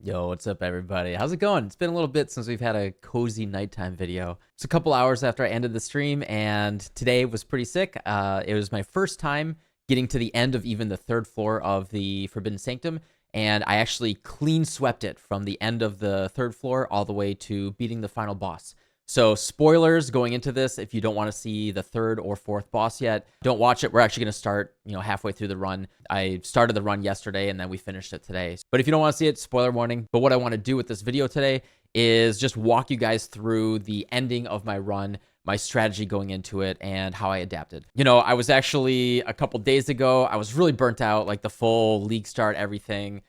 Yo, what's up, everybody? How's it going? It's been a little bit since we've had a cozy nighttime video. It's a couple hours after I ended the stream, and today was pretty sick. It was my first time getting to the end of even the third floor of the Forbidden Sanctum, and I actually clean swept it from the end of the third floor all the way to beating the final boss. So spoilers going into this, if you don't want to see the third or fourth boss yet, don't watch it. We're actually going to start, halfway through the run. I started the run yesterday and then we finished it today. But if you don't want to see it, spoiler warning. But what I want to do with this video today is just walk you guys through the ending of my run, my strategy going into it, and how I adapted. I was actually a couple days ago, I was really burnt out, like the full league start, everything.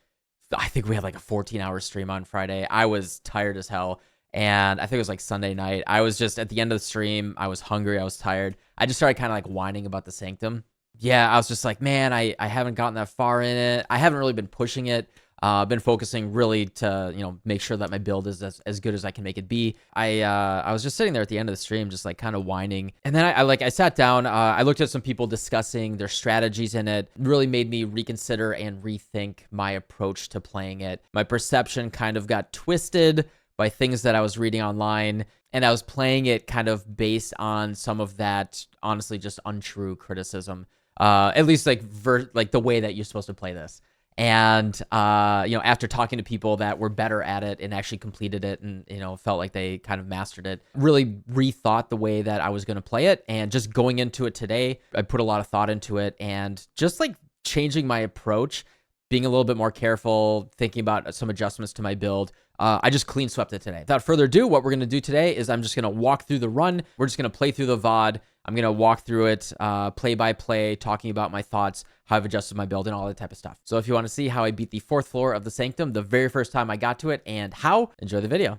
I think we had like a 14-hour stream on Friday. I was tired as hell. And I think it was like Sunday night. I was just at the end of the stream. I was hungry. I was tired. I just started kind of like whining about the Sanctum. Yeah, I was just like, man, I haven't gotten that far in it. I haven't really been pushing it. I've been focusing really to, make sure that my build is as good as I can make it be. I was just sitting there at the end of the stream, just like kind of whining. And then I sat down. I looked at some people discussing their strategies in it. Really made me reconsider and rethink my approach to playing it. My perception kind of got twisted by things that I was reading online, and I was playing it kind of based on some of that, honestly, just untrue criticism. At least like the way that you're supposed to play this. And after talking to people that were better at it and actually completed it and felt like they kind of mastered it, really rethought the way that I was going to play it. And just going into it today, I put a lot of thought into it and just like changing my approach, being a little bit more careful, thinking about some adjustments to my build. I just clean swept it today. Without further ado, what we're going to do today is I'm just going to walk through the run. We're just going to play through the VOD. I'm going to walk through it play by play, talking about my thoughts, how I've adjusted my build, and all that type of stuff. So if you want to see how I beat the fourth floor of the Sanctum the very first time I got to it and how, enjoy the video.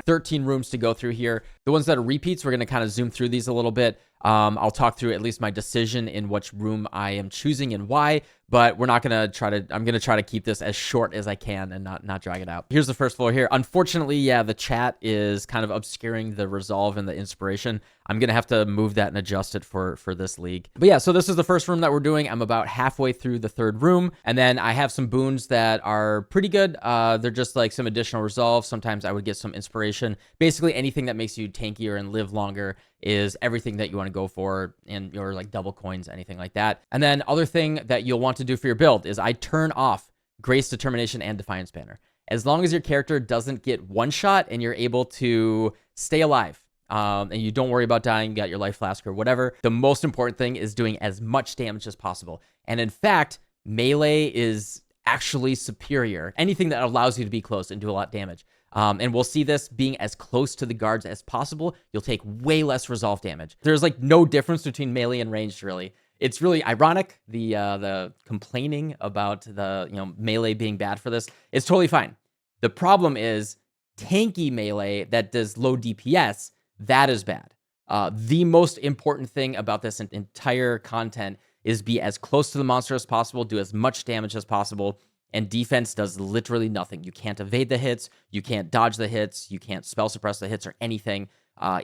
13 rooms to go through here. The ones that are repeats, we're going to kind of zoom through these a little bit. I'll talk through at least my decision in which room I am choosing and why, but we're not going to I'm going to try to keep this as short as I can and not drag it out. Here's the first floor here. Unfortunately, yeah, the chat is kind of obscuring the resolve and the inspiration. I'm going to have to move that and adjust it for this league. But yeah, so this is the first room that we're doing. I'm about halfway through the third room, and then I have some boons that are pretty good. They're just like some additional resolve. Sometimes I would get some inspiration. Basically anything that makes you tankier and live longer is everything that you want to go for, and your like double coins, anything like that. And then other thing that you'll want to do for your build is I turn off Grace, Determination, and Defiance Banner. As long as your character doesn't get one shot and you're able to stay alive, and you don't worry about dying, you got your life flask or whatever, the most important thing is doing as much damage as possible. And in fact, melee is actually superior. Anything that allows you to be close and do a lot of damage. And we'll see this being as close to the guards as possible. You'll take way less resolve damage. There's like no difference between melee and ranged, really. It's really ironic, the complaining about the melee being bad for this. It's totally fine. The problem is tanky melee that does low DPS, that is bad. The most important thing about this entire content is be as close to the monster as possible, do as much damage as possible, and defense does literally nothing. You can't evade the hits, you can't dodge the hits, you can't spell suppress the hits or anything.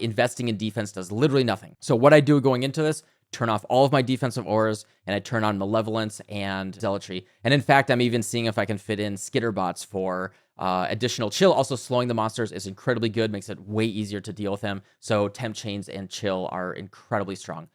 Investing in defense does literally nothing. So what I do going into this, turn off all of my defensive auras, and I turn on Malevolence and Zealotry. And in fact, I'm even seeing if I can fit in Skitterbots for additional chill. Also, slowing the monsters is incredibly good, makes it way easier to deal with them. So Temp Chains and Chill are incredibly strong.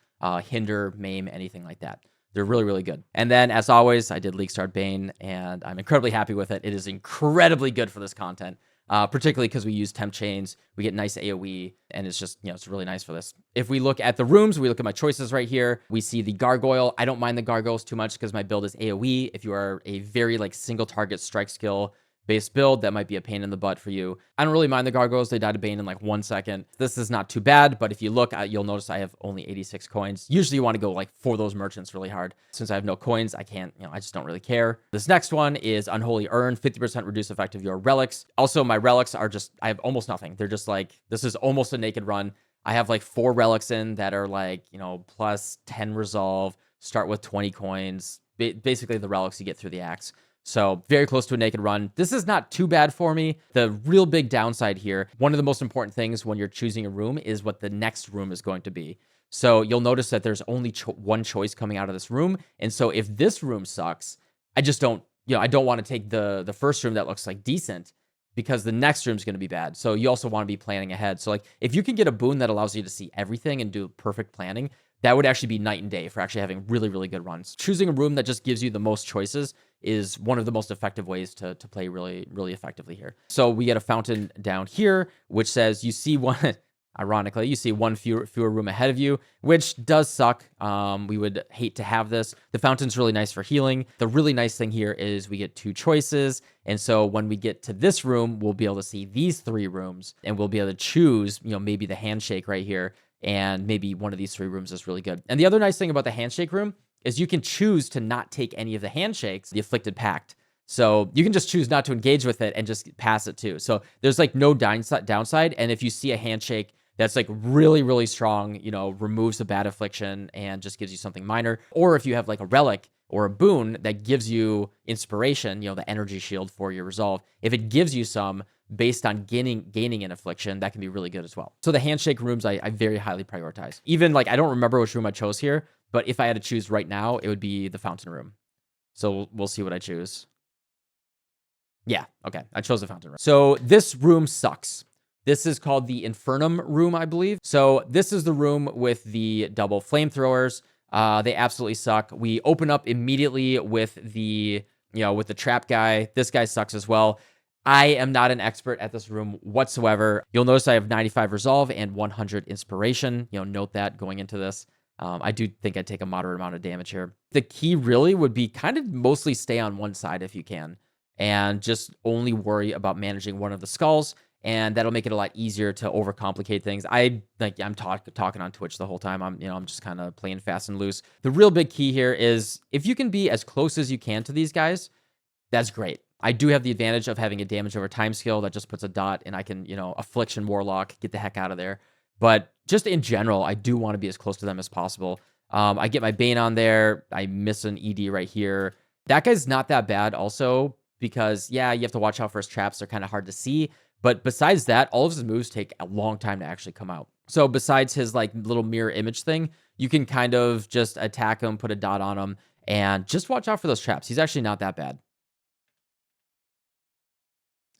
Hinder, Maim, anything like that. They're really, really good. And then, as always, I did League Start Bane, and I'm incredibly happy with it. It is incredibly good for this content, particularly because we use Temp Chains. We get nice AoE, and it's just, it's really nice for this. If we look at the rooms, we look at my choices right here. We see the Gargoyle. I don't mind the Gargoyles too much because my build is AoE. If you are a very, single target strike skill based build, that might be a pain in the butt for you. I don't really mind the Gargoyles. They die to Bane in 1 second. This is not too bad, but if you look, you'll notice I have only 86 coins. Usually you want to go for those merchants really hard. Since I have no coins, I can't, I just don't really care. This next one is Unholy Urn, 50% reduce effect of your relics. Also, my relics are just, I have almost nothing. They're just this is almost a naked run. I have 4 relics in that are plus 10 resolve, start with 20 coins. Basically the relics you get through the axe. So very close to a naked run. This is not too bad for me. The real big downside here, one of the most important things when you're choosing a room is what the next room is going to be. So you'll notice that there's only one choice coming out of this room. And so if this room sucks, I just don't, I don't want to take the first room that looks like decent, because the next room is going to be bad. So you also want to be planning ahead. So like if you can get a boon that allows you to see everything and do perfect planning, that would actually be night and day for actually having really, really good runs. Choosing a room that just gives you the most choices is one of the most effective ways to play really, really effectively here. So we get a fountain down here, which says you see one, ironically, you see one fewer room ahead of you, which does suck. We would hate to have this. The fountain's really nice for healing. The really nice thing here is we get 2 choices. And so when we get to this room, we'll be able to see these 3 rooms, and we'll be able to choose, maybe the handshake right here. And maybe one of these 3 rooms is really good. And the other nice thing about the handshake room is you can choose to not take any of the handshakes, the afflicted pact. So you can just choose not to engage with it and just pass it too. So there's like no downside. And if you see a handshake that's like really, really strong, removes a bad affliction and just gives you something minor, or if you have like a relic or a boon that gives you inspiration, the energy shield for your resolve, if it gives you some based on gaining an affliction, that can be really good as well. So the handshake rooms, I very highly prioritize. Even like, I don't remember which room I chose here, but if I had to choose right now, it would be the fountain room. So we'll see what I choose. Yeah, okay, I chose the fountain room. So this room sucks. This is called the Infernum room, I believe. So this is the room with the double flamethrowers. They absolutely suck. We open up immediately with the, with the trap guy. This guy sucks as well. I am not an expert at this room whatsoever. You'll notice I have 95 resolve and 100 inspiration. Note that going into this. I do think I'd take a moderate amount of damage here. The key really would be kind of mostly stay on one side if you can, and just only worry about managing one of the skulls, and that'll make it a lot easier to overcomplicate things. I'm talking on Twitch the whole time. I'm just kind of playing fast and loose. The real big key here is if you can be as close as you can to these guys, that's great. I do have the advantage of having a damage over time skill that just puts a dot, and I can, Affliction Warlock, get the heck out of there. But just in general, I do want to be as close to them as possible. I get my Bane on there. I miss an ED right here. That guy's not that bad also, because, yeah, you have to watch out for his traps. They're kind of hard to see. But besides that, all of his moves take a long time to actually come out. So besides his like little mirror image thing, you can kind of just attack him, put a dot on him, and just watch out for those traps. He's actually not that bad.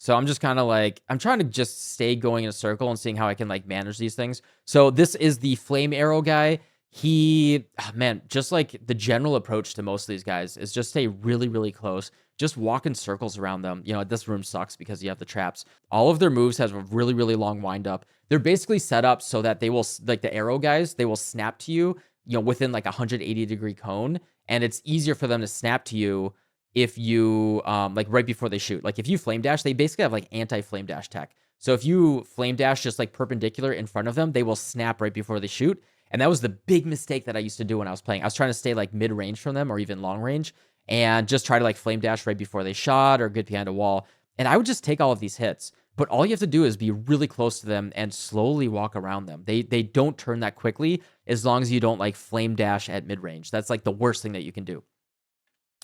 So I'm just kind of like, I'm trying to just stay going in a circle and seeing how I can like manage these things. So this is the flame arrow guy. He, man, just like the general approach to most of these guys is just stay really, really close. Just walk in circles around them. This room sucks because you have the traps. All of their moves have a really, really long wind up. They're basically set up so that they will, like the arrow guys, they will snap to you, within like a 180-degree cone. And it's easier for them to snap to you if you, like right before they shoot. Like if you flame dash, they basically have like anti-flame dash tech. So if you flame dash just like perpendicular in front of them, they will snap right before they shoot. And that was the big mistake that I used to do when I was playing. I was trying to stay like mid-range from them or even long range and just try to like flame dash right before they shot or get behind a wall. And I would just take all of these hits. But all you have to do is be really close to them and slowly walk around them. They don't turn that quickly as long as you don't like flame dash at mid-range. That's like the worst thing that you can do.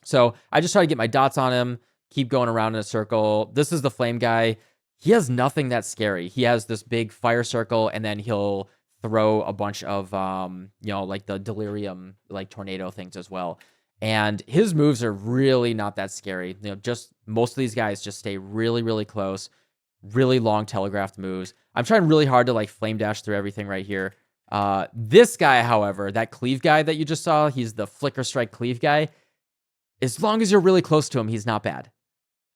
So I just try to get my dots on him, keep going around in a circle. This is the flame guy. He has nothing that's scary. He has this big fire circle, and then he'll throw a bunch of, like the delirium, like tornado things as well. And his moves are really not that scary. Just most of these guys just stay really, really close, really long telegraphed moves. I'm trying really hard to like flame dash through everything right here. This guy, however, that cleave guy that you just saw, he's the flicker strike cleave guy. As long as you're really close to him, he's not bad.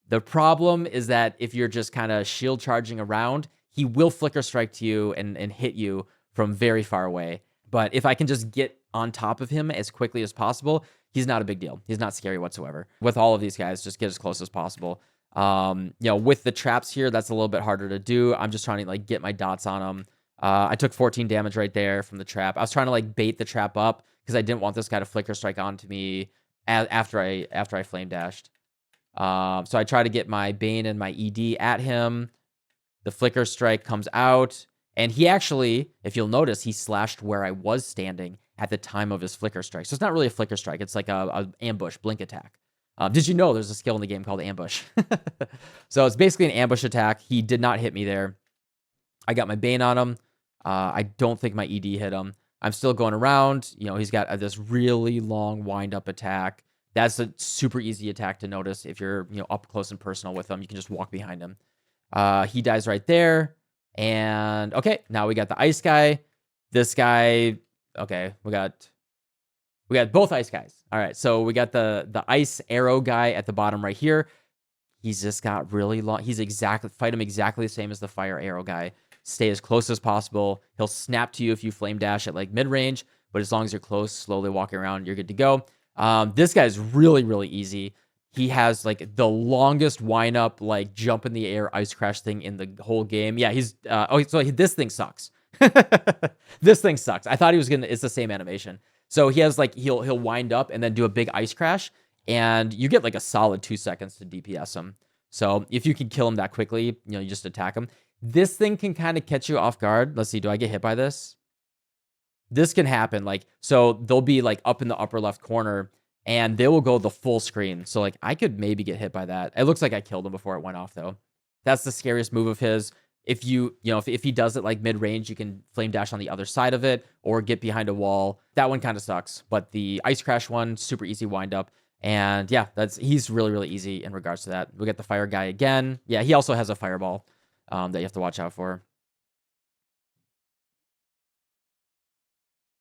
The problem is that if you're just kind of shield charging around, he will flicker strike to you and hit you from very far away. But if I can just get on top of him as quickly as possible, he's not a big deal. He's not scary whatsoever. With all of these guys, just get as close as possible. With the traps here, that's a little bit harder to do. I'm just trying to like get my dots on them. I took 14 damage right there from the trap. I was trying to like bait the trap up because I didn't want this guy to flicker strike onto me after I flame dashed. So I try to get my Bane and my ED at him. The flicker strike comes out, and he actually, if you'll notice, he slashed where I was standing at the time of his flicker strike. So it's not really a flicker strike. It's like a ambush blink attack. Did you know there's a skill in the game called ambush? So it's basically an ambush attack. He did not hit me there. I got my Bane on him. I don't think my ED hit him. I'm still going around. You know, he's got this really long wind up attack. That's a super easy attack to notice if you're, you know, up close and personal with him. You can just walk behind him. He dies right there. And okay, now we got the ice guy. This guy, okay, we got both ice guys. All right, so we got the ice arrow guy at the bottom right here. He's just got really long. Fight him exactly the same as the fire arrow guy. Stay as close as possible. He'll snap to you if you flame dash at like mid range, but as long as you're close, slowly walking around, you're good to go. This guy's really, really easy. He has like the longest wind up, like jump in the air ice crash thing in the whole game. Yeah, he's this thing sucks. This thing sucks. I thought he was it's the same animation. So he has like he'll wind up and then do a big ice crash, and you get like a solid 2 seconds to DPS him. So if you can kill him that quickly, you know, you just attack him. This thing can kind of catch you off guard. Let's see, do I get hit by this? This can happen. Like, so they'll be like up in the upper left corner and they will go the full screen. So like I could maybe get hit by that. It looks like I killed him before it went off though. That's the scariest move of his. If if he does it like mid range, you can flame dash on the other side of it or get behind a wall. That one kind of sucks, but the ice crash one, super easy wind up. And yeah, he's really, really easy in regards to that. We got the fire guy again. Yeah, he also has a fireball that you have to watch out for.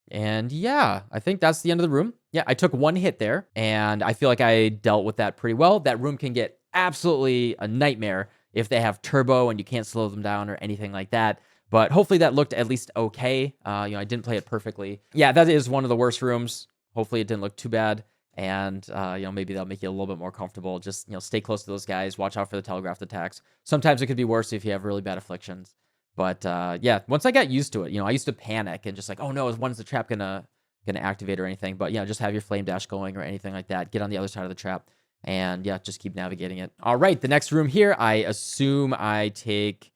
And yeah, I think that's the end of the room. Yeah, I took one hit there, and I feel like I dealt with that pretty well. That room can get absolutely a nightmare if they have turbo and you can't slow them down or anything like that. But hopefully that looked at least okay. I didn't play it perfectly. Yeah, that is one of the worst rooms. Hopefully it didn't look too bad. And, maybe that'll make you a little bit more comfortable. Just, stay close to those guys. Watch out for the telegraphed attacks. Sometimes it could be worse if you have really bad afflictions. But, yeah, once I got used to it, I used to panic and just like, oh no, when's the trap gonna activate or anything? But, just have your flame dash going or anything like that. Get on the other side of the trap. And, yeah, just keep navigating it. All right, the next room here, I assume I take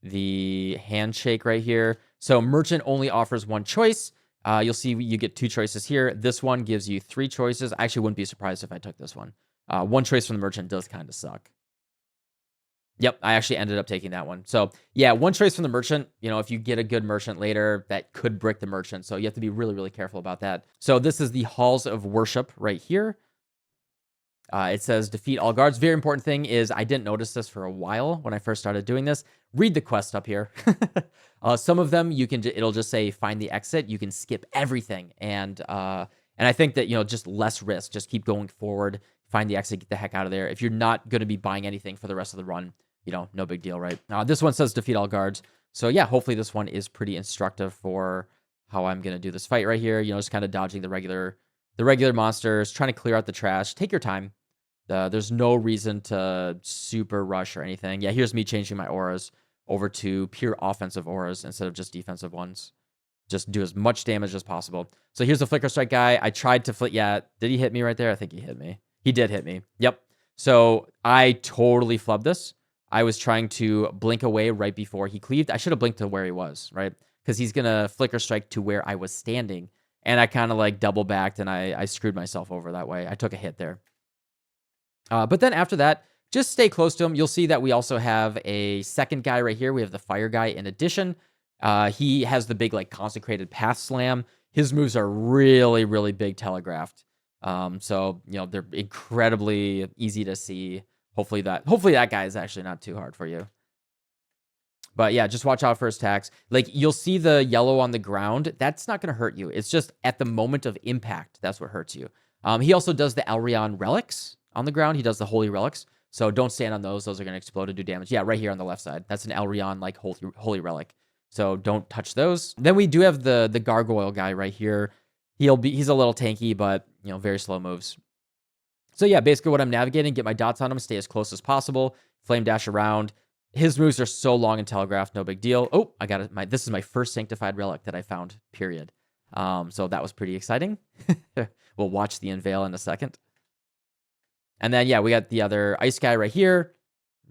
the handshake right here. So merchant only offers one choice. You'll see you get 2 choices here. This one gives you 3 choices. I actually wouldn't be surprised if I took this one. One choice from the merchant does kind of suck. Yep, I actually ended up taking that one. So yeah, one choice from the merchant. If you get a good merchant later, that could brick the merchant. So you have to be really, really careful about that. So this is the Halls of Worship right here. It says defeat all guards. Very important thing is I didn't notice this for a while when I first started doing this. Read the quest up here. Some of them it'll just say find the exit. You can skip everything, and I think that just less risk. Just keep going forward. Find the exit. Get the heck out of there. If you're not going to be buying anything for the rest of the run, no big deal, right? This one says defeat all guards. So yeah, hopefully this one is pretty instructive for how I'm going to do this fight right here. Just kind of dodging the regular monsters, trying to clear out the trash. Take your time. There's no reason to super rush or anything. Yeah, here's me changing my auras over to pure offensive auras instead of just defensive ones. Just do as much damage as possible. So here's the Flicker Strike guy. I tried to flick. Yeah, did he hit me right there? I think he hit me. He did hit me. Yep. So I totally flubbed this. I was trying to blink away right before he cleaved. I should have blinked to where he was, right? Because he's going to Flicker Strike to where I was standing. And I kind of like double backed and I screwed myself over that way. I took a hit there. But then after that, just stay close to him. You'll see that we also have a second guy right here. We have the fire guy in addition. He has the big like consecrated path slam. His moves are really, really big telegraphed. So they're incredibly easy to see. Hopefully that guy is actually not too hard for you. But yeah, just watch out for his attacks. Like you'll see the yellow on the ground. That's not going to hurt you. It's just at the moment of impact. That's what hurts you. He also does the Elrion relics on the ground. He does the holy relics. So don't stand on those. Those are going to explode and do damage. Yeah, right here on the left side. That's an Elrion like holy relic. So don't touch those. Then we do have the gargoyle guy right here. He's a little tanky, but very slow moves. So yeah, basically what I'm navigating, get my dots on him, stay as close as possible, flame dash around. His moves are so long and telegraphed, no big deal. Oh, I got it. This is my first sanctified relic that I found, period. So that was pretty exciting. We'll watch the unveil in a second. And then, yeah, we got the other ice guy right here.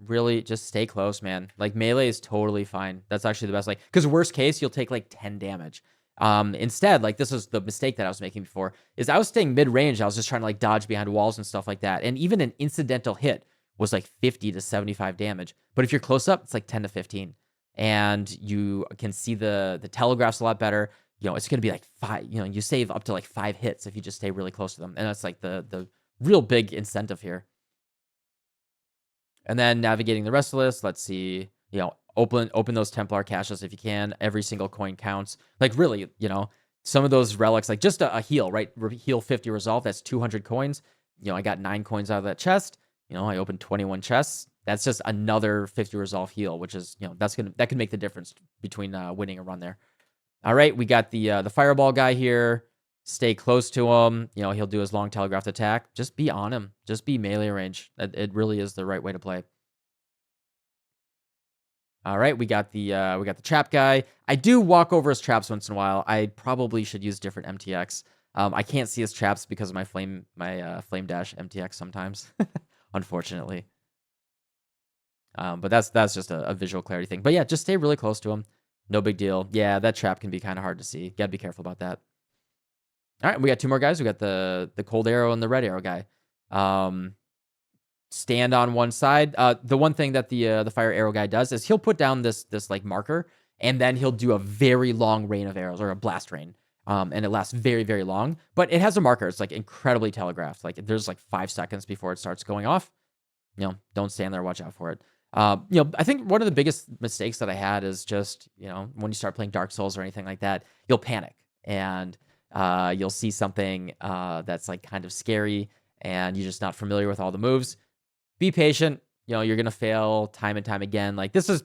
Really, just stay close, man. Like, melee is totally fine. That's actually the best. Like, because worst case, you'll take, like, 10 damage. Instead, like, this was the mistake that I was making before, is I was staying mid-range. I was just trying to, like, dodge behind walls and stuff like that. And even an incidental hit was, like, 50 to 75 damage. But if you're close up, it's, like, 10 to 15. And you can see the telegraphs a lot better. it's going to be like 5, you save up to like 5 hits if you just stay really close to them. And that's like the real big incentive here. And then navigating the rest of the list, let's see, open those Templar caches if you can. Every single coin counts. Like really, some of those relics, like just a heal, right? Heal 50 resolve, that's 200 coins. I got 9 coins out of that chest. I opened 21 chests. That's just another 50 resolve heal, which is, that could make the difference between winning a run there. All right, we got the fireball guy here. Stay close to him. He'll do his long telegraphed attack. Just be on him. Just be melee range. It really is the right way to play. All right, we got the trap guy. I do walk over his traps once in a while. I probably should use different MTX. I can't see his traps because of my flame dash MTX sometimes, unfortunately. But that's just a visual clarity thing. But yeah, just stay really close to him. No big deal. Yeah, that trap can be kind of hard to see. Gotta be careful about that. All right, we got 2 more guys. We got the cold arrow and the red arrow guy. Stand on one side. The one thing that the fire arrow guy does is he'll put down this like marker, and then he'll do a very long rain of arrows, or a blast rain. And it lasts very, very long, but it has a marker. It's like incredibly telegraphed. Like there's like 5 seconds before it starts going off. Don't stand there. Watch out for it. I think one of the biggest mistakes that I had is just, when you start playing Dark Souls or anything like that, you'll panic and you'll see something that's like kind of scary and you're just not familiar with all the moves. Be patient. You're going to fail time and time again. Like this is,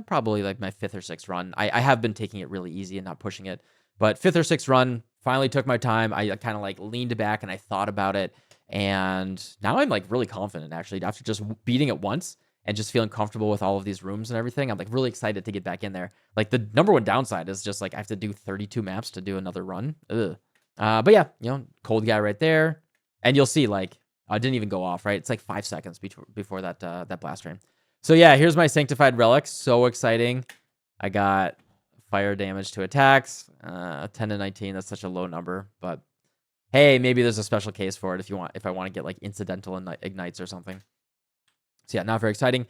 probably like my 5th or 6th run. I have been taking it really easy and not pushing it, but 5th or 6th run, finally took my time. I kind of like leaned back and I thought about it. And now I'm like really confident actually after just beating it once and just feeling comfortable with all of these rooms and everything. I'm like really excited to get back in there. Like the number one downside is just like I have to do 32 maps to do another run. Ugh. But yeah, cold guy right there. And you'll see like, I didn't even go off, right? It's like 5 seconds before that blast rain. So yeah, here's my sanctified relic. So exciting. I got fire damage to attacks, 10 to 19. That's such a low number, but hey, maybe there's a special case for it if I want to get like incidental ignites or something. So yeah, not very exciting.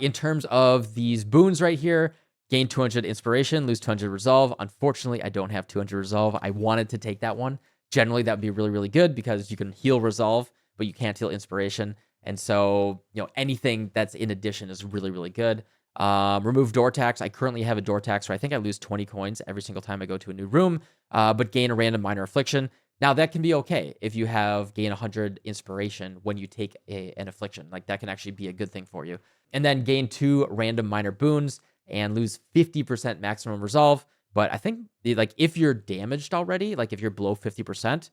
In terms of these boons right here, gain 200 inspiration, lose 200 resolve. Unfortunately, I don't have 200 resolve. I wanted to take that one. Generally, that would be really, really good because you can heal resolve, but you can't heal inspiration. And so, anything that's in addition is really, really good. Remove door tax. I currently have a door tax where I think I lose 20 coins every single time I go to a new room, but gain a random minor affliction. Now, that can be okay if you have gain 100 inspiration when you take an affliction. Like, that can actually be a good thing for you. And then gain 2 random minor boons and lose 50% maximum resolve. But I think, like, if you're damaged already, like if you're below 50%,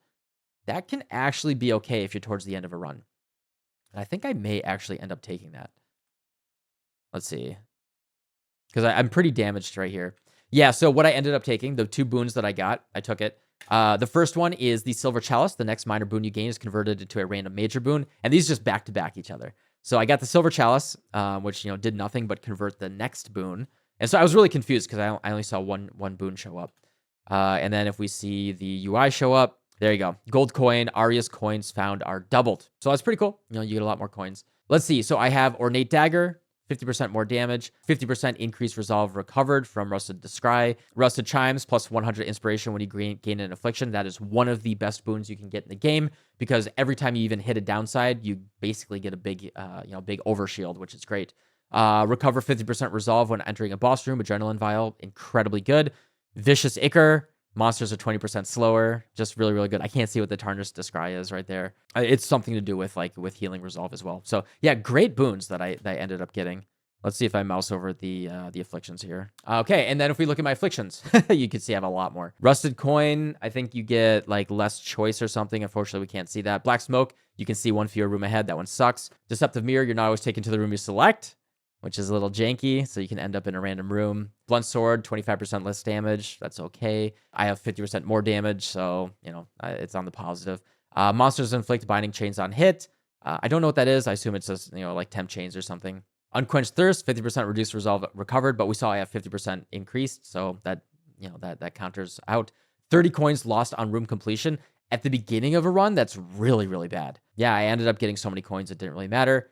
that can actually be okay if you're towards the end of a run. And I think I may actually end up taking that. Let's see. Because I'm pretty damaged right here. Yeah, so what I ended up taking, the 2 boons that I got, I took it. The first one is the Silver Chalice. The next minor boon you gain is converted into a random major boon. And these just back-to-back each other. So I got the Silver Chalice, which, did nothing but convert the next boon. And so I was really confused because I only saw one boon show up. And then if we see the UI show up, there you go. Gold coin, Aria's coins found are doubled. So that's pretty cool. You get a lot more coins. Let's see. So I have Ornate Dagger, 50% more damage, 50% increased resolve recovered from Rusted Scry, Rusted Chimes, plus 100 inspiration when you gain an affliction. That is one of the best boons you can get in the game because every time you even hit a downside, you basically get a big, big overshield, which is great. Recover 50% resolve when entering a boss room. Adrenaline Vial, incredibly good. Vicious Ichor. Monsters are 20% slower. Just really, really good. I can't see what the Tarnished Scry is right there. It's something to do with healing resolve as well. So yeah, great boons that I ended up getting. Let's see if I mouse over the afflictions here. Okay, and then if we look at my afflictions, you can see I have a lot more. Rusted Coin, I think you get like less choice or something. Unfortunately, we can't see that. Black Smoke, you can see one fewer room ahead. That one sucks. Deceptive Mirror, you're not always taken to the room you select, which is a little janky, so you can end up in a random room. Blunt Sword, 25% less damage. That's okay. I have 50% more damage, so, it's on the positive. Monsters inflict binding chains on hit. I don't know what that is. I assume it's just, like temp chains or something. Unquenched Thirst, 50% reduced resolve recovered, but we saw I have 50% increased, so that, that counters out. 30 coins lost on room completion. At the beginning of a run, that's really, really bad. Yeah, I ended up getting so many coins, it didn't really matter.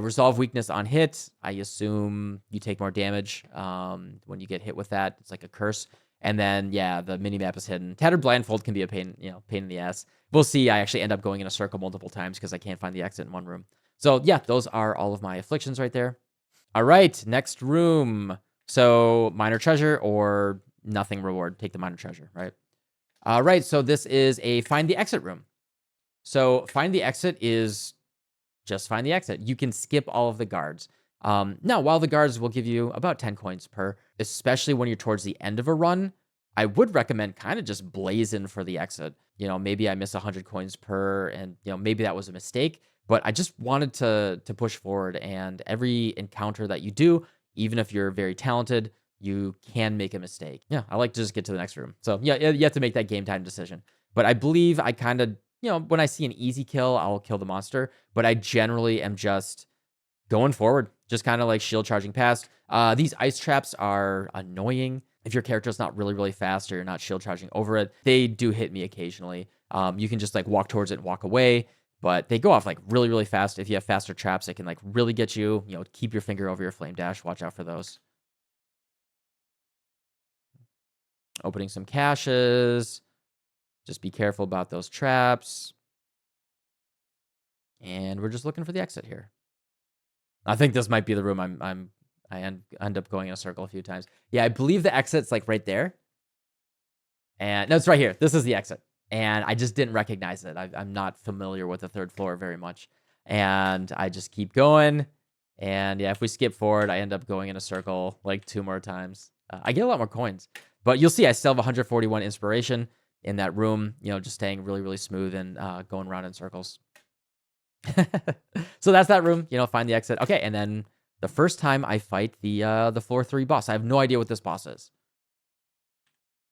Resolve weakness on hit. I assume you take more damage when you get hit with that. It's like a curse. And then, yeah, the mini-map is hidden. Tattered Blindfold can be a pain in the ass. We'll see. I actually end up going in a circle multiple times because I can't find the exit in one room. So, yeah, those are all of my afflictions right there. All right, next room. So, minor treasure or nothing reward. Take the minor treasure, right? All right, so this is a find the exit room. So, find the exit is just find the exit. You can skip all of the guards. Now, while the guards will give you about 10 coins per, especially when you're towards the end of a run, I would recommend kind of just blazing for the exit. Maybe I miss 100 coins per, and maybe that was a mistake, but I just wanted to push forward. And every encounter that you do, even if you're very talented, you can make a mistake. Yeah, I like to just get to the next room. So yeah, you have to make that game time decision. But I believe I kind of, when I see an easy kill, I'll kill the monster. But I generally am just going forward, just kind of like shield charging past. These ice traps are annoying. If your character is not really, really fast or you're not shield charging over it, they do hit me occasionally. You can just like walk towards it and walk away, but they go off like really, really fast. If you have faster traps, it can like really get you, keep your finger over your flame dash. Watch out for those. Opening some caches. Just be careful about those traps. And we're just looking for the exit here. I think this might be the room I end up going in a circle a few times. Yeah, I believe the exit's like right there. And no, it's right here. This is the exit. And I just didn't recognize it. I'm not familiar with the third floor very much. And I just keep going. And yeah, if we skip forward, I end up going in a circle like 2 more times. I get a lot more coins. But you'll see I still have 141 inspiration in that room, just staying really, really smooth and going around in circles. So that's that room, find the exit. Okay, and then the first time I fight the floor 3 boss. I have no idea what this boss is.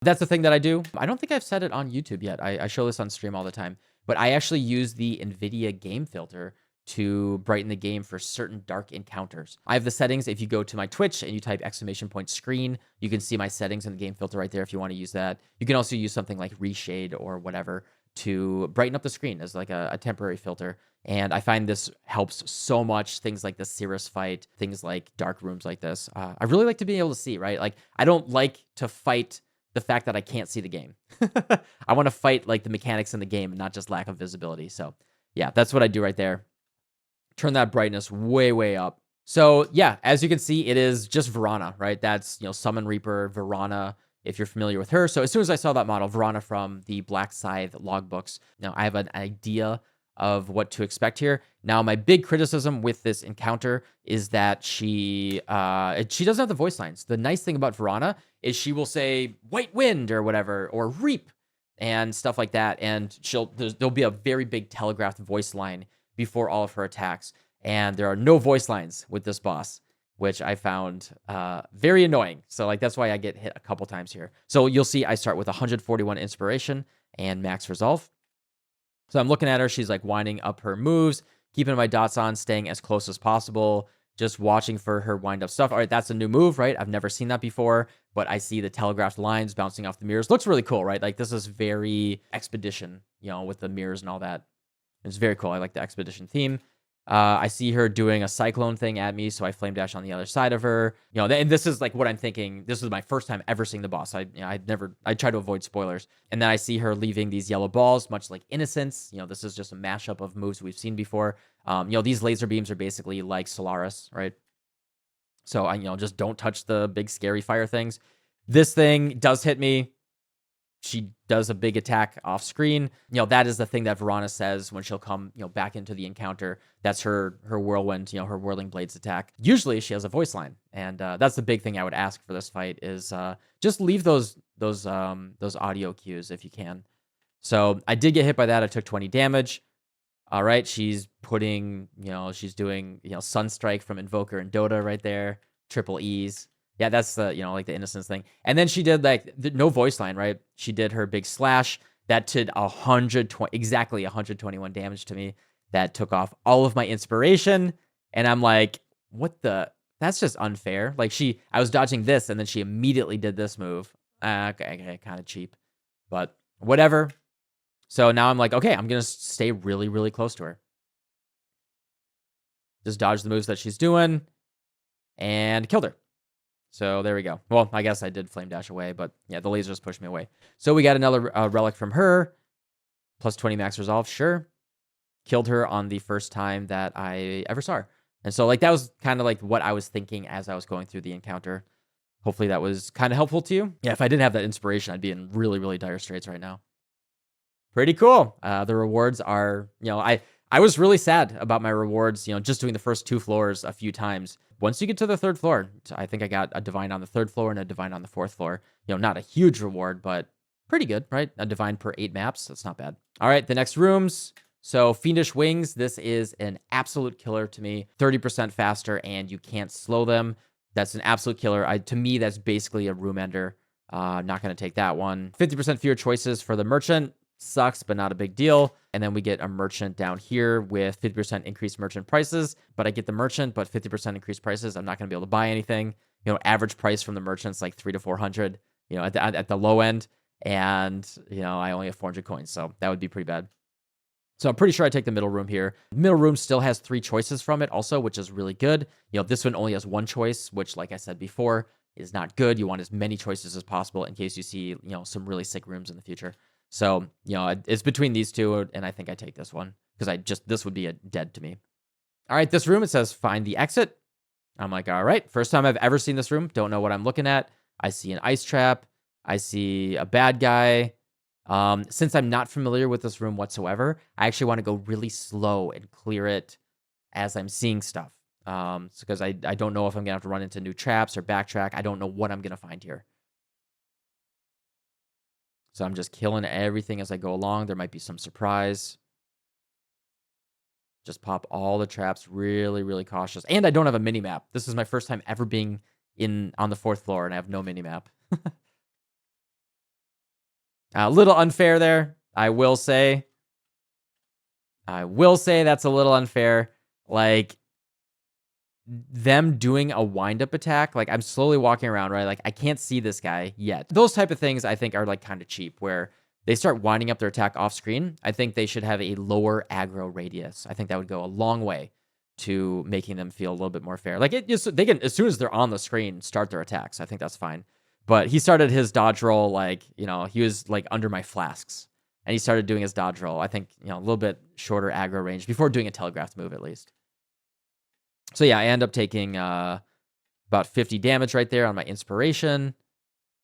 That's the thing that I do. I don't think I've said it on YouTube yet. I show this on stream all the time. But I actually use the NVIDIA game filter to brighten the game for certain dark encounters. I have the settings. If you go to my Twitch and you type !screen, you can see my settings in the game filter right there if you want to use that. You can also use something like Reshade or whatever to brighten up the screen as like a temporary filter. And I find this helps so much. Things like the Cirrus fight, things like dark rooms like this. I really like to be able to see, right? Like, I don't like to fight the fact that I can't see the game. I want to fight like the mechanics in the game and not just lack of visibility. So yeah, that's what I do right there. Turn that brightness way, way up. So yeah, as you can see, it is just Verana, right? That's, Summon Reaper, Verana, if you're familiar with her. So as soon as I saw that model, Verana from the Black Scythe logbooks, now I have an idea of what to expect here. Now, my big criticism with this encounter is that she doesn't have the voice lines. The nice thing about Verana is she will say white wind or whatever, or reap and stuff like that. And there'll be a very big telegraphed voice line before all of her attacks. And there are no voice lines with this boss, which I found very annoying. So like that's why I get hit a couple times here. So you'll see I start with 141 inspiration and max resolve. So I'm looking at her. She's like winding up her moves, keeping my dots on, staying as close as possible, just watching for her wind up stuff. All right, that's a new move, right? I've never seen that before, but I see the telegraphed lines bouncing off the mirrors. Looks really cool, right? Like this is very Expedition, with the mirrors and all that. It's very cool. I like the Expedition theme. I see her doing a cyclone thing at me, so I flame dash on the other side of her. And this is like what I'm thinking. This is my first time ever seeing the boss. I try to avoid spoilers. And then I see her leaving these yellow balls, much like Innocence. This is just a mashup of moves we've seen before. These laser beams are basically like Solaris, right? So I, just don't touch the big scary fire things. This thing does hit me. She does a big attack off screen. That is the thing that Verana says when she'll come, back into the encounter. That's her whirlwind, her whirling blades attack. Usually she has a voice line. And that's the big thing I would ask for this fight is just leave those audio cues if you can. So I did get hit by that. I took 20 damage. All right. She's putting, she's doing, Sunstrike from Invoker and Dota right there. Triple E's. Yeah, that's the, like the Innocence thing. And then she did like no voice line, right? She did her big slash that did exactly 121 damage to me. That took off all of my inspiration. And I'm like, that's just unfair. Like I was dodging this and then she immediately did this move. Okay, kind of cheap, but whatever. So now I'm like, okay, I'm going to stay really, really close to her. Just dodge the moves that she's doing and killed her. So there we go. Well, I guess I did flame dash away, but yeah, the lasers pushed me away. So we got another relic from her. Plus 20 max resolve, sure. Killed her on the first time that I ever saw her. And so like that was kind of like what I was thinking as I was going through the encounter. Hopefully that was kind of helpful to you. Yeah, if I didn't have that inspiration, I'd be in really, really dire straits right now. Pretty cool. The rewards are, I was really sad about my rewards, just doing the first 2 floors a few times. Once you get to the 3rd floor, I think I got a divine on the 3rd floor and a divine on the 4th floor. Not a huge reward, but pretty good, right? A divine per 8 maps. That's not bad. All right, the next rooms. So Fiendish Wings, this is an absolute killer to me. 30% faster, and you can't slow them. That's an absolute killer. To me, that's basically a room ender. Not going to take that one. 50% fewer choices for the merchant. Sucks, but not a big deal. And then we get a merchant down here with 50% increased merchant prices. But I get the merchant, but 50% increased prices. I'm not going to be able to buy anything. Average price from the merchant's like 300 to 400. At the low end, and I only have 400 coins, so that would be pretty bad. So I'm pretty sure I take the middle room here. Middle room still has 3 choices from it also, which is really good. This one only has 1 choice, which, like I said before, is not good. You want as many choices as possible in case you see, some really sick rooms in the future. So, it's between these two, and I think I take this one because this would be a dead to me. All right, this room, it says find the exit. I'm like, all right, first time I've ever seen this room. Don't know what I'm looking at. I see an ice trap. I see a bad guy. Since I'm not familiar with this room whatsoever, I actually want to go really slow and clear it as I'm seeing stuff. Because I don't know if I'm going to have to run into new traps or backtrack. I don't know what I'm going to find here. So I'm just killing everything as I go along. There might be some surprise. Just pop all the traps, really, really cautious. And I don't have a mini-map. This is my first time ever being on the 4th floor, and I have no mini-map. A little unfair there, I will say. That's a little unfair. Like, them doing a wind-up attack, like, I'm slowly walking around, right? Like, I can't see this guy yet. Those type of things, I think, are, like, kind of cheap, where they start winding up their attack off-screen. I think they should have a lower aggro radius. I think that would go a long way to making them feel a little bit more fair. Like, they can, as soon as they're on the screen, start their attacks. I think that's fine. But he started his dodge roll, like, he was, like, under my flasks. And he started doing his dodge roll. I think, a little bit shorter aggro range before doing a telegraphed move, at least. So, yeah, I end up taking about 50 damage right there on my inspiration.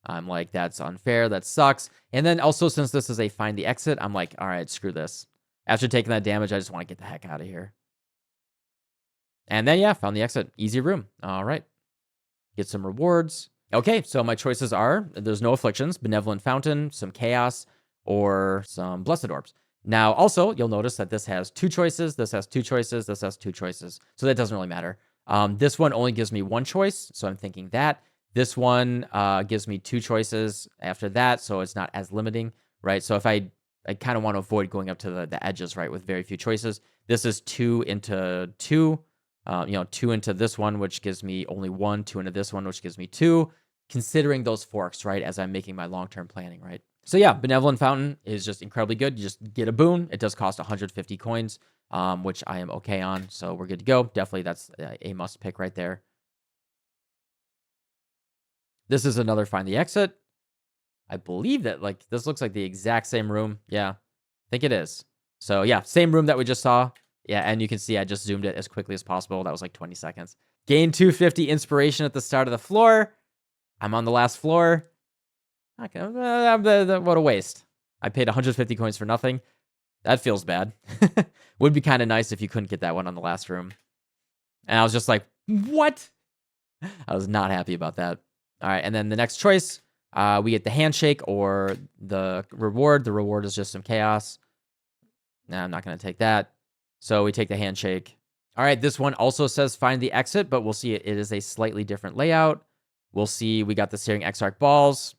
I'm like, that's unfair. That sucks. And then also, since this is a find the exit, I'm like, all right, screw this. After taking that damage, I just want to get the heck out of here. And then, yeah, found the exit. Easy room. All right. Get some rewards. Okay, so my choices are, there's no afflictions, Benevolent Fountain, some Chaos, or some Blessed Orbs. Now, also, you'll notice that this has 2 choices, this has 2 choices, this has 2 choices. So that doesn't really matter. This one only gives me 1 choice, so I'm thinking that. This one gives me 2 choices after that, so it's not as limiting, right? So if I kind of want to avoid going up to the edges, right, with very few choices. This is 2 into 2. 2 into this one, which gives me only 1, 2 into this one, which gives me 2, considering those forks, right, as I'm making my long-term planning, right? So yeah, Benevolent Fountain is just incredibly good. You just get a boon. It does cost 150 coins, which I am okay on, so we're good to go. Definitely, that's a must pick right there. This is another Find the Exit. I believe that, like, this looks like the exact same room. Yeah, I think it is. So yeah, same room that we just saw. Yeah, and you can see I just zoomed it as quickly as possible. That was like 20 seconds. Gain 250 inspiration at the start of the floor. I'm on the last floor. Okay, what a waste. I paid 150 coins for nothing. That feels bad. Would be kind of nice if you couldn't get that one on the last room. And I was just like, what? I was not happy about that. All right, and then the next choice, we get the handshake or the reward. The reward is just some chaos. Nah, I'm not going to take that. So we take the handshake. All right, this one also says find the exit, but we'll see it is a slightly different layout. We'll see we got the Searing Exarch balls.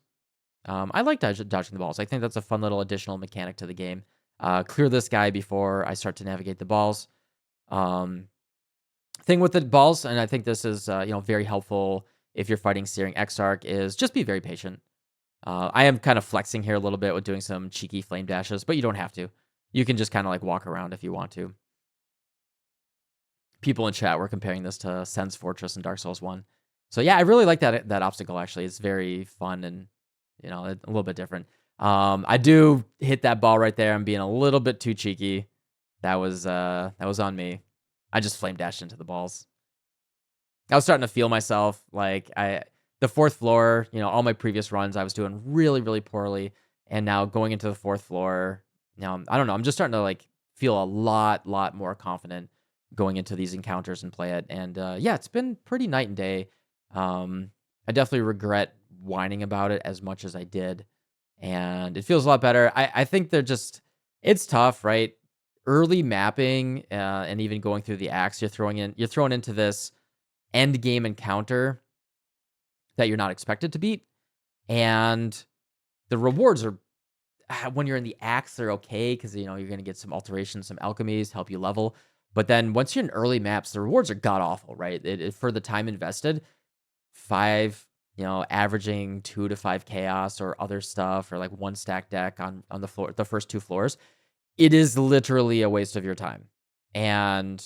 I like dodging the balls. I think that's a fun little additional mechanic to the game. Clear this guy before I start to navigate the balls. Thing with the balls, and I think this is very helpful if you're fighting Searing Exarch, is just be very patient. I am kind of flexing here a little bit with doing some cheeky flame dashes, but you don't have to. You can just kind of like walk around if you want to. People in chat were comparing this to Sen's Fortress in Dark Souls 1. So yeah, I really like that obstacle actually. It's very fun and a little bit different. I do hit that ball right there. I'm being a little bit too cheeky. That was on me. I just flame dashed into the balls. I was starting to feel myself like the fourth floor, all my previous runs I was doing really, really poorly. And now going into the fourth floor, I don't know, I'm just starting to like feel a lot more confident going into these encounters and play it. And yeah, it's been pretty night and day. I definitely regret whining about it as much as I did. And it feels a lot better. I think it's tough, right? Early mapping and even going through the axe, you're throwing into this end game encounter that you're not expected to beat. And the rewards are, when you're in the axe, they're okay because you're going to get some alterations, some alchemies, help you level. But then once you're in early maps, the rewards are god awful, right? For the time invested, 5, averaging 2 to 5 chaos or other stuff, or like 1 stack deck on the floor, the first 2 floors. It is literally a waste of your time. And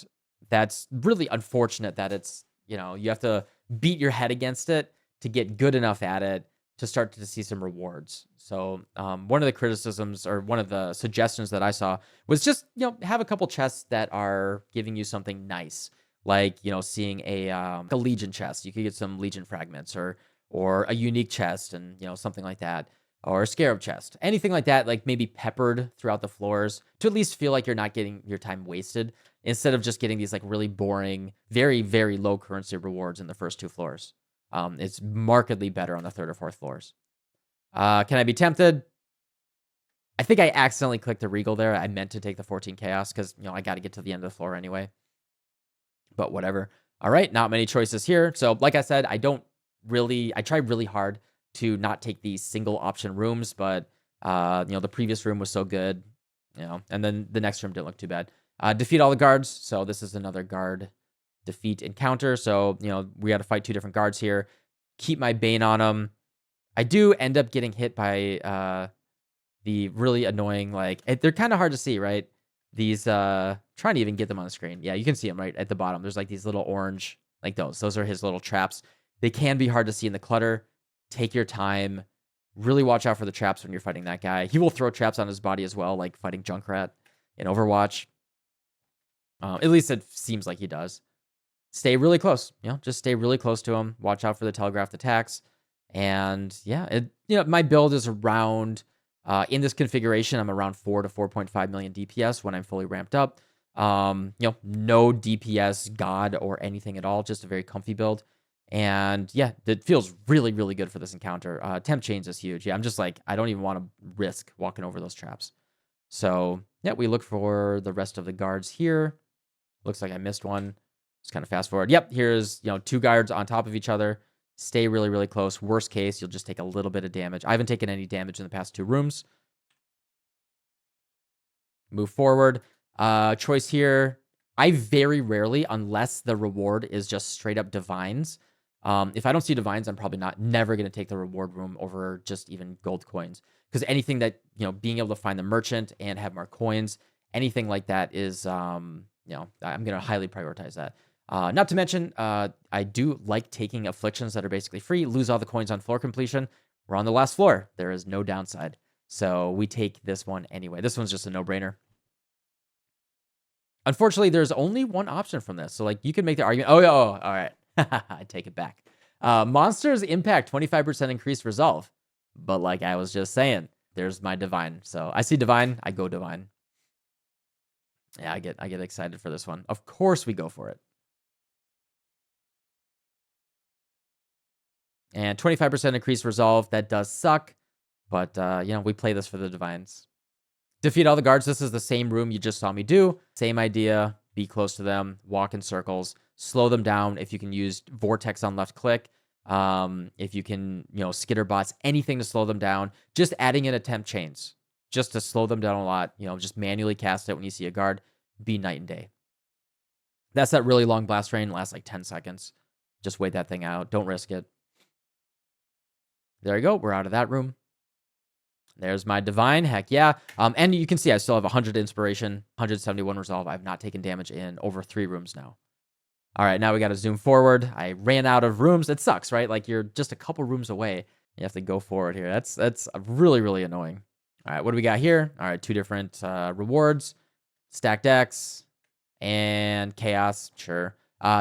that's really unfortunate that it's, you have to beat your head against it to get good enough at it to start to see some rewards. So one of the criticisms or one of the suggestions that I saw was just, have a couple chests that are giving you something nice. Like, seeing a Legion chest. You could get some Legion fragments or a unique chest and, something like that. Or a Scarab chest. Anything like that, like maybe peppered throughout the floors to at least feel like you're not getting your time wasted instead of just getting these like really boring, very, very low currency rewards in the first 2 floors. It's markedly better on the 3rd or 4th floors. Can I be tempted? I think I accidentally clicked the Regal there. I meant to take the 14 Chaos because, I got to get to the end of the floor anyway. But whatever. All right, not many choices here. So like I said, I try really hard to not take these single option rooms, but the previous room was so good, and then the next room didn't look too bad. Defeat all the guards. So this is another guard defeat encounter. So, we got to fight 2 different guards here. Keep my Bane on them. I do end up getting hit by the really annoying, they're kind of hard to see, right? These, trying to even get them on the screen. Yeah, you can see them right at the bottom. There's like these little orange, like those. Those are his little traps. They can be hard to see in the clutter. Take your time. Really watch out for the traps when you're fighting that guy. He will throw traps on his body as well, like fighting Junkrat in Overwatch. At least it seems like he does. Stay really close. Just stay really close to him. Watch out for the telegraphed attacks. And yeah, my build is around, in this configuration, I'm around 4 to 4.5 million DPS when I'm fully ramped up. No DPS god or anything at all. Just a very comfy build. And yeah, it feels really, really good for this encounter. Temp chains is huge. Yeah, I'm just like, I don't even want to risk walking over those traps. So yeah, we look for the rest of the guards here. Looks like I missed one. Just kind of fast forward. Yep, here's 2 guards on top of each other. Stay really, really close. Worst case, you'll just take a little bit of damage. I haven't taken any damage in the past 2 rooms. Move forward. Choice here. I very rarely, unless the reward is just straight up divines. If I don't see divines, I'm probably never going to take the reward room over just even gold coins. Because anything that, being able to find the merchant and have more coins, anything like that is, I'm going to highly prioritize that. Not to mention, I do like taking afflictions that are basically free, lose all the coins on floor completion. We're on the last floor. There is no downside. So we take this one anyway. This one's just a no-brainer. Unfortunately, there's only one option from this. So, you can make the argument. Oh, all right. I take it back. Monsters impact 25% increased resolve. But like I was just saying, there's my divine. So I see divine, I go divine. Yeah, I get excited for this one. Of course we go for it. And 25% increased resolve, that does suck. But, we play this for the divines. Defeat all the guards. This is the same room you just saw me do. Same idea. Be close to them. Walk in circles. Slow them down if you can use Vortex on left click. If you can, skitter bots, anything to slow them down. Just adding in attempt chains. Just to slow them down a lot. Just manually cast it when you see a guard. Be night and day. That's that really long blast rain. Lasts like 10 seconds. Just wait that thing out. Don't risk it. There you go. We're out of that room. There's my divine. Heck yeah. And you can see I still have 100 inspiration, 171 resolve. I've not taken damage in over 3 rooms now. All right, now we got to zoom forward. I ran out of rooms. It sucks, right? Like you're just a couple rooms away. You have to go forward here. That's really, really annoying. All right, what do we got here? All right, 2 different rewards. Stacked X and Chaos, sure.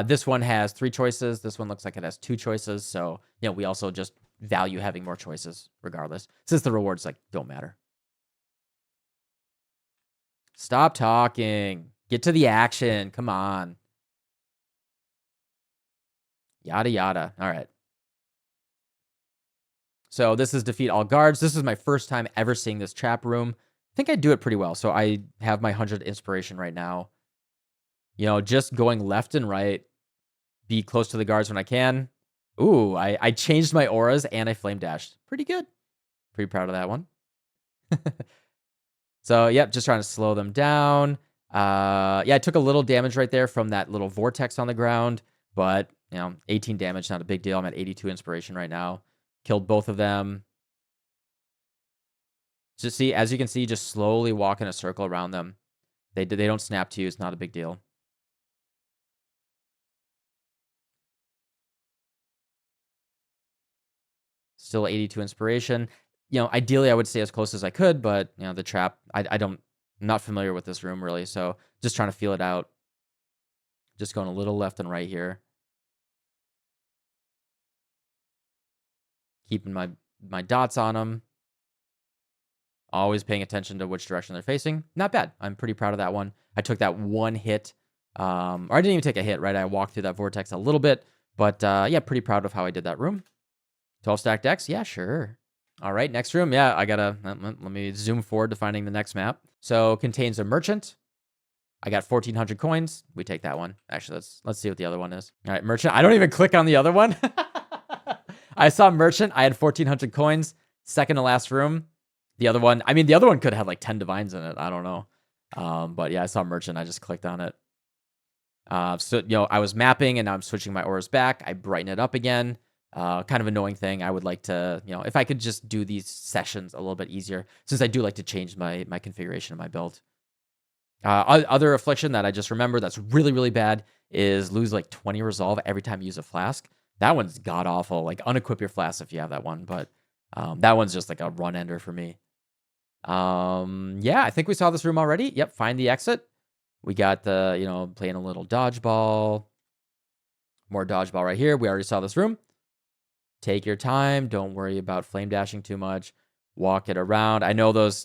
This one has 3 choices. This one looks like it has 2 choices. So, we also just value having more choices regardless, since the rewards don't matter. Stop talking. Get to the action. Come on. Yada, yada. All right. So this is defeat all guards. This is my first time ever seeing this trap room. I think I do it pretty well. So I have my 100 inspiration right now. Just going left and right. Be close to the guards when I can. Ooh, I changed my auras and I flame dashed. Pretty good. Pretty proud of that one. So, yep, just trying to slow them down. Yeah, I took a little damage right there from that little vortex on the ground. But, 18 damage, not a big deal. I'm at 82 inspiration right now. Killed both of them. Just see, as you can see, just slowly walk in a circle around them. They don't snap to you. It's not a big deal. Still 82 inspiration. Ideally I would stay as close as I could, but the trap, I'm not familiar with this room really, so just trying to feel it out. Just going a little left and right here. Keeping my dots on them. Always paying attention to which direction they're facing. Not bad. I'm pretty proud of that one. I took that one hit, or I didn't even take a hit, right? I walked through that vortex a little bit, but yeah, pretty proud of how I did that room. 12 stacked decks? Yeah, sure. All right, next room. Yeah, I gotta, let me zoom forward to finding the next map. So, contains a merchant. I got 1,400 coins. We take that one. Actually, let's see what the other one is. All right, merchant. I don't even click on the other one. I saw merchant. I had 1,400 coins. Second to last room. The other one, the other one could have like 10 divines in it. I don't know. But yeah, I saw merchant. I just clicked on it. So, I was mapping and now I'm switching my auras back. I brighten it up again. Kind of annoying thing. I would like to, if I could just do these sessions a little bit easier, since I do like to change my configuration of my build. Other affliction that I just remember that's really, really bad is lose like 20 resolve every time you use a flask. That one's god awful. Like unequip your flask if you have that one, but that one's just like a run ender for me. Yeah, I think we saw this room already. Yep, find the exit. We got the, playing a little dodgeball. More dodgeball right here. We already saw this room. Take your time. Don't worry about flame dashing too much. Walk it around. I know those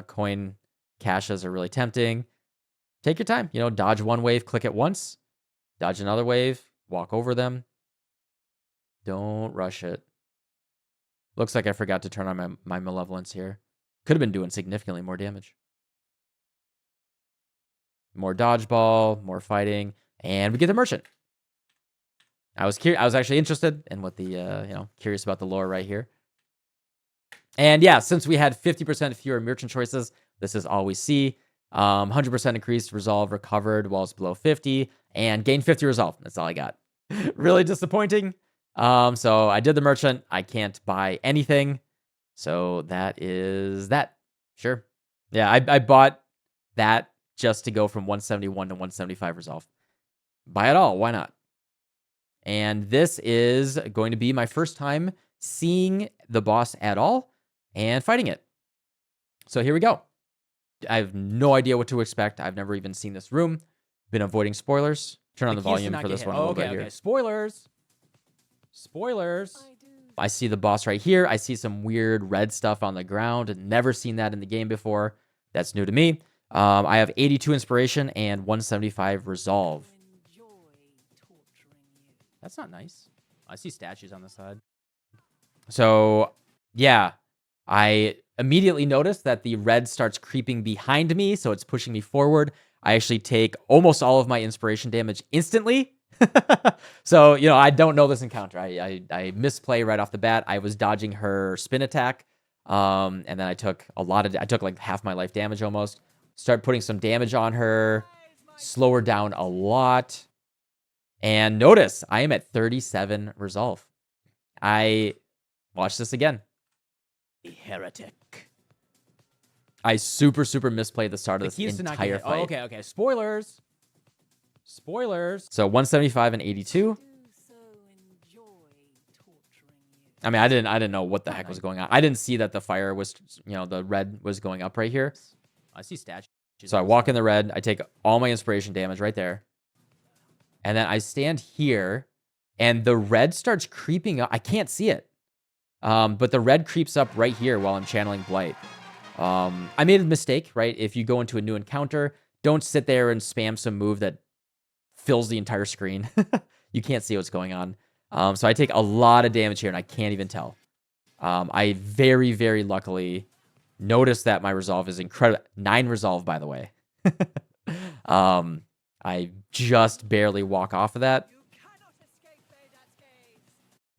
coin caches are really tempting. Take your time. Dodge one wave, click it once. Dodge another wave, walk over them. Don't rush it. Looks like I forgot to turn on my malevolence here. Could have been doing significantly more damage. More dodgeball, more fighting, and we get the merchant. I was actually interested in what the curious about the lore right here. And yeah, since we had 50% fewer merchant choices, this is all we see. 100% increased resolve recovered while it's below 50, and gained 50 resolve. That's all I got. Really disappointing. So I did the merchant. I can't buy anything. So that is that. Sure. Yeah, I bought that just to go from 171 to 175 resolve. Buy it all. Why not? And this is going to be my first time seeing the boss at all and fighting it. So here we go. I have no idea what to expect. I've never even seen this room. Been avoiding spoilers. Turn on the volume for this one a little bit here. Spoilers. Spoilers. I see the boss right here. I see some weird red stuff on the ground. Never seen that in the game before. That's new to me. I have 82 inspiration and 175 resolve. That's not nice. I see statues on the side. So, yeah. I immediately noticed that the red starts creeping behind me, so it's pushing me forward. I actually take almost all of my inspiration damage instantly. So, I don't know this encounter. I misplay right off the bat. I was dodging her spin attack, and then I took like half my life damage almost. Start putting some damage on her, slow her down a lot. And notice, I am at 37 resolve. Watch this again. The heretic. I super misplayed the start of this entire fight. Oh, okay. Spoilers. Spoilers. So 175 and 82. I mean, I didn't know what the heck was going on. I didn't see that the fire was, the red was going up right here. I see statues. So I walk in the red. I take all my inspiration damage right there. And then I stand here, and the red starts creeping up. I can't see it. But the red creeps up right here while I'm channeling Blight. I made a mistake, right? If you go into a new encounter, don't sit there and spam some move that fills the entire screen. You can't see what's going on. So I take a lot of damage here, and I can't even tell. I very, very luckily noticed that my resolve is incredible. 9 resolve, by the way. I just barely walk off of that.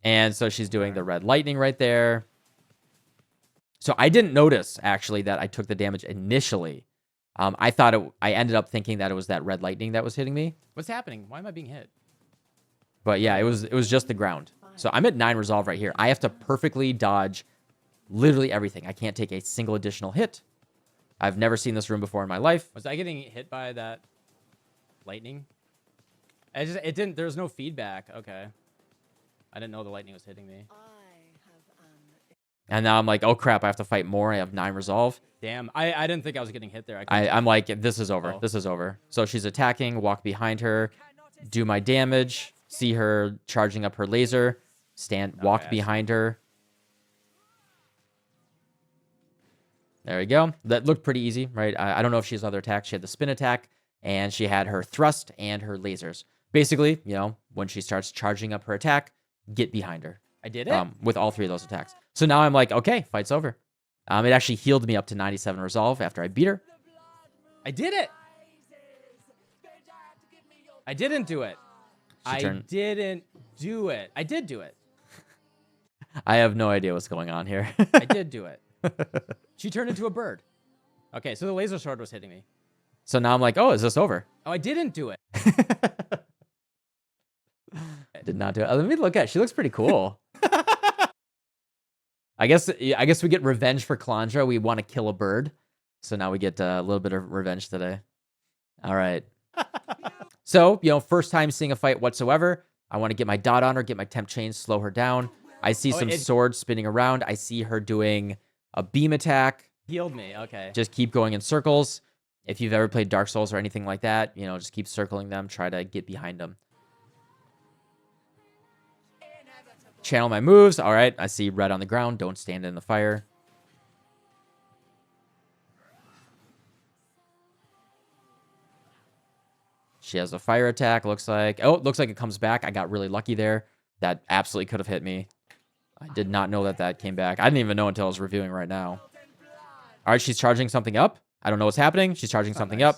And so she's doing the red lightning right there. So I didn't notice, actually, that I took the damage initially. I ended up thinking that it was that red lightning that was hitting me. What's happening? Why am I being hit? But yeah, it was just the ground. So I'm at 9 resolve right here. I have to perfectly dodge literally everything. I can't take a single additional hit. I've never seen this room before in my life. Was I getting hit by that lightning? It didn't. There was no feedback. Okay. I didn't know the lightning was hitting me. And now I'm like, oh crap, I have to fight more. I have 9 resolve. Damn, I didn't think I was getting hit there. I'm like, this is over. Oh. This is over. So she's attacking, walk behind her, do my damage, see her charging up her laser, walk behind her. There we go. That looked pretty easy, right? I don't know if she has other attacks. She had the spin attack, and she had her thrust and her lasers. Basically, when she starts charging up her attack, get behind her. I did it? With all 3 of those attacks. So now I'm like, okay, fight's over. It actually healed me up to 97 resolve after I beat her. I did it. I didn't do it. I didn't do it. I did do it. I have no idea what's going on here. I did do it. She turned into a bird. Okay, so the laser sword was hitting me. So now I'm like, oh, is this over? Oh, I didn't do it. I did not do it. Let me look at it. She looks pretty cool. I guess we get revenge for Kalandra. We want to kill a bird. So now we get a little bit of revenge today. All right. So, first time seeing a fight whatsoever. I want to get my dot on her, get my temp chain, slow her down. I see some swords spinning around. I see her doing a beam attack. Healed me. Okay. Just keep going in circles. If you've ever played Dark Souls or anything like that, just keep circling them. Try to get behind them. Channel my moves. All right. I see red on the ground. Don't stand in the fire. She has a fire attack, looks like. Oh, it looks like it comes back. I got really lucky there. That absolutely could have hit me. I did not know that came back. I didn't even know until I was reviewing right now. All right, she's charging something up. I don't know what's happening. She's charging something up.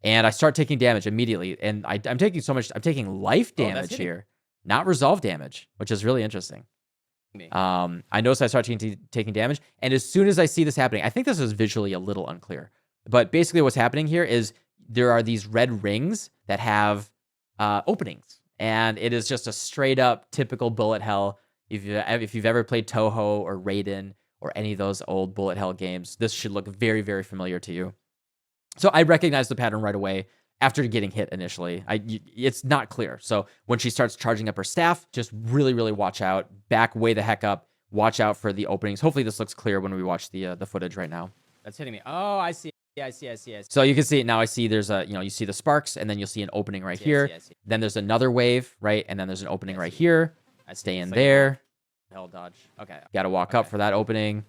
And I start taking damage immediately. And I'm taking so much. I'm taking life damage here, not resolve damage, which is really interesting. I notice I start taking damage. And as soon as I see this happening, I think this is visually a little unclear. But basically what's happening here is there are these red rings that have openings. And it is just a straight up typical bullet hell. If you've ever played Toho or Raiden or any of those old bullet hell games, this should look very, very familiar to you. So I recognize the pattern right away after getting hit initially. It's not clear. So when she starts charging up her staff, just really, really watch out. Back way the heck up. Watch out for the openings. Hopefully this looks clear when we watch the footage right now. That's hitting me. Oh, I see. Yeah, I see. So you can see it now. I see there's you see the sparks, and then you'll see an opening right here. Then there's another wave, right? And then there's an opening right here. I stay in there. Hell dodge. Okay. Got to walk up for that opening,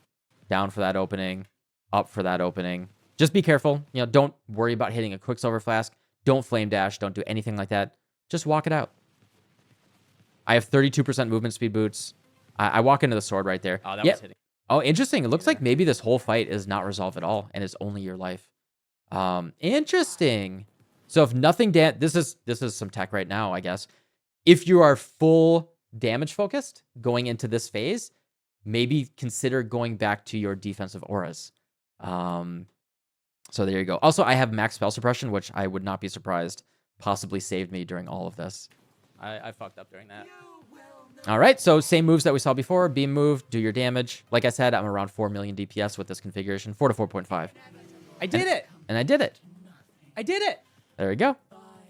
down for that opening, up for that opening. Just be careful. Don't worry about hitting a Quicksilver Flask. Don't flame dash. Don't do anything like that. Just walk it out. I have 32% movement speed boots. I walk into the sword right there. Oh, that was hitting. Oh, interesting. It looks like maybe this whole fight is not resolved at all, and it's only your life. Interesting. So if nothing, this is some tech right now, I guess. If you are full damage focused going into this phase, maybe consider going back to your defensive auras. So there you go. Also, I have max spell suppression, which I would not be surprised possibly saved me during all of this. I fucked up during that. All right, so same moves that we saw before. Beam move, do your damage. Like I said, I'm around 4 million DPS with this configuration, 4 to 4.5. I did it. And I did it. I did it. There we go.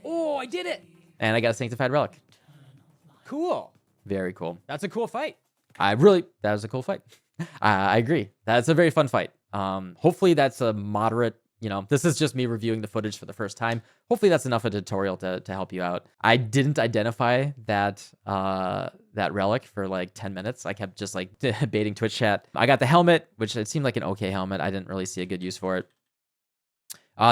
Oh, I did it. And I got a Sanctified Relic. Cool. Very cool. That's a cool fight. That was a cool fight. I agree. That's a very fun fight. Hopefully that's a moderate, this is just me reviewing the footage for the first time. Hopefully that's enough of a tutorial to help you out. I didn't identify that relic for like 10 minutes. I kept just like debating Twitch chat. I got the helmet, which it seemed like an okay helmet. I didn't really see a good use for it.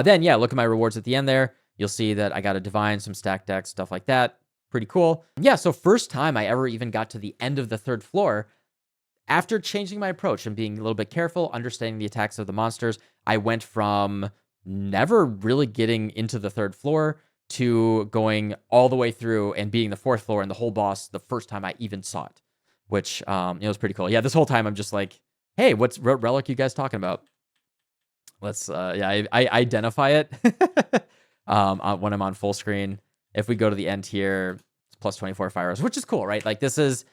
Then yeah, look at my rewards at the end there. You'll see that I got a divine, some stack decks, stuff like that. Pretty cool. Yeah, so first time I ever even got to the end of the 3rd floor, after changing my approach and being a little bit careful, understanding the attacks of the monsters, I went from never really getting into the 3rd floor to going all the way through and being the 4th floor and the whole boss the first time I even saw it, which it was pretty cool. Yeah, this whole time I'm just like, hey, what relic you guys talking about? Let's, I identify it when I'm on full screen. If we go to the end here, it's plus 24 fires, which is cool, right? Like this is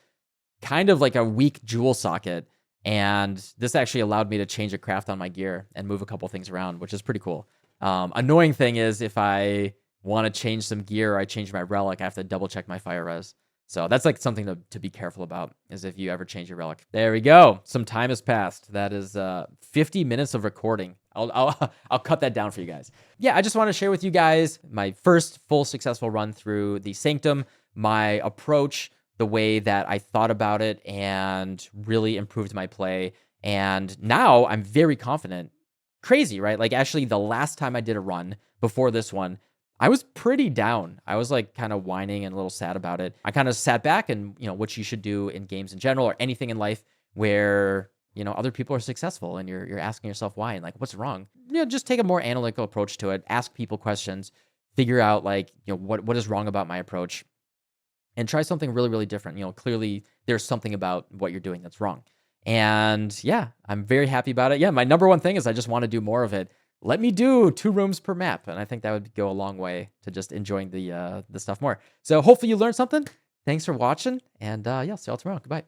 kind of like a weak jewel socket. And this actually allowed me to change a craft on my gear and move a couple things around, which is pretty cool. Annoying thing is if I want to change some gear or I change my relic, I have to double check my fire res. So that's like something to be careful about, is if you ever change your relic. There we go. Some time has passed. That is 50 minutes of recording. I'll cut that down for you guys. Yeah, I just want to share with you guys my first full successful run through the Sanctum, my approach, the way that I thought about it, and really improved my play. And now I'm very confident. Crazy, right? Like actually the last time I did a run before this one, I was pretty down. I was like kind of whining and a little sad about it. I kind of sat back and, what you should do in games in general or anything in life where, other people are successful and you're asking yourself why and like, what's wrong? Just take a more analytical approach to it. Ask people questions, figure out like, what is wrong about my approach, and try something really, really different. Clearly there's something about what you're doing that's wrong. And yeah, I'm very happy about it. Yeah, my number one thing is I just want to do more of it. Let me do 2 rooms per map. And I think that would go a long way to just enjoying the stuff more. So hopefully you learned something. Thanks for watching. And yeah, see y'all tomorrow. Goodbye.